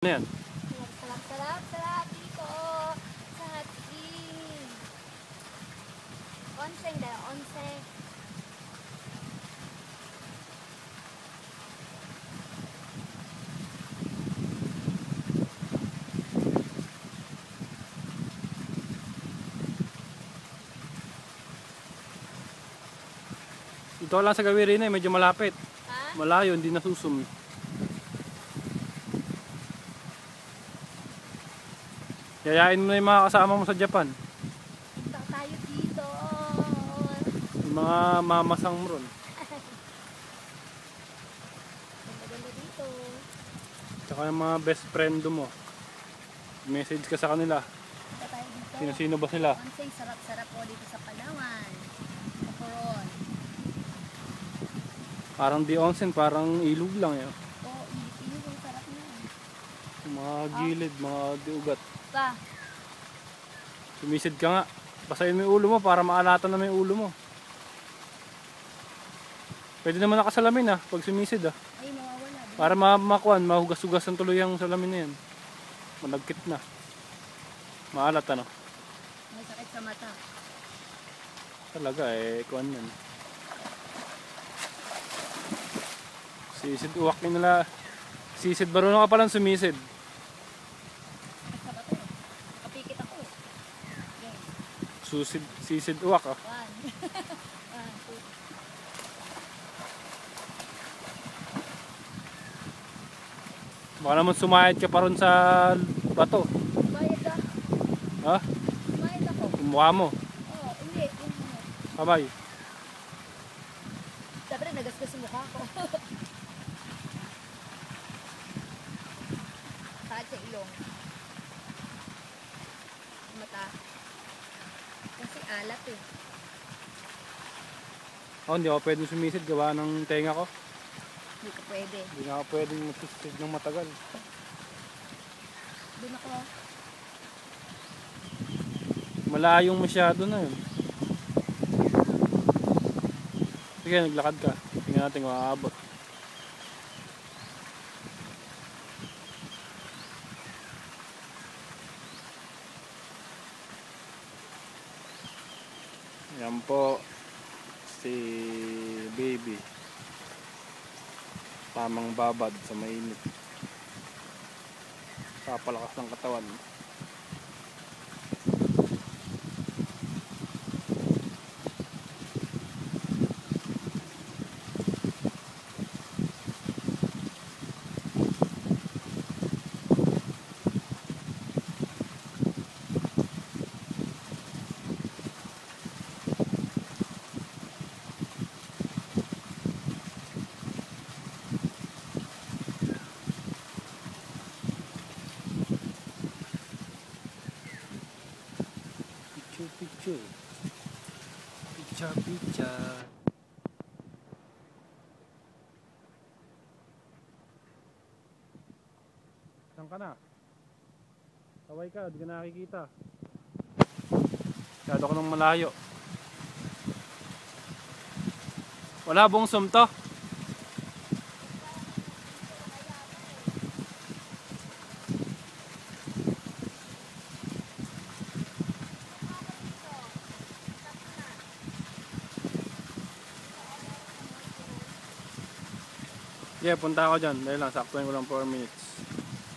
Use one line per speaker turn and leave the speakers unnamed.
Ano yan?
Sarap dito sa Hatin. Onseng dahil onseng.
Ito lang sa Gawirina, medyo malapit.
Ha?
Malayo, hindi nasusum. Yayain mo na yung mga kasama mo sa Japan.
Punta tayo dito.
Yung mga mamasang mo ron.
Ganda dito.
Tsaka yung mga best friend mo. Message ka sa kanila.
Punta tayo dito.
Sino-sino ba sila?
Onseng sarap-sarap po dito sa Palawan. Kaporon.
Parang di onsen, parang ilog lang yun.
Oo, ilit ang sarap na.
Yung mga gilid, mga diugat.
Pa.
Sumisid ka nga. Basahin mo yung ulo mo para maalatan na may ulo mo. Pwede naman nakasalamin pag sumisid
Ay, mawawala.
Para makuan, mahugas-hugasan tuloy ang salamin na yan. Malagkit na. Maalat
May sakit sa mata.
Talaga kuan yan. Sisid uwak nila. Sisid marunong ka palang sumisid.
Kapikit ako.
Sisid uwak
1. 1, 2.
Baka naman sumayad ka pa ron sa bato.
Bayad ka.
Ha?
Bayad ako.
Yung mukha mo.
Oo, hindi.
Kamay.
Dapat nagasgas yung mukha ko. Sakit sa ilong. Mata. Kasi alat
Ako hindi ako pwedeng sumisid gawa ng tenga ko.
Hindi ka pwede.
Hindi na ako pwedeng magsisid ng matagal.
Doon ako.
Malayong masyado na yun. Sige, naglakad ka. Tingnan natin kung aabot. Yan po si baby. Tamang babad sa mainit. Papalakas ng katawan. Picture. Saan ka na? Kaway ka, di ka nakikita. Masyado ko ng malayo. Wala bong sumto. Yeah, punta ako dyan. Dahil lang, saktuin ko lang 4 minutes.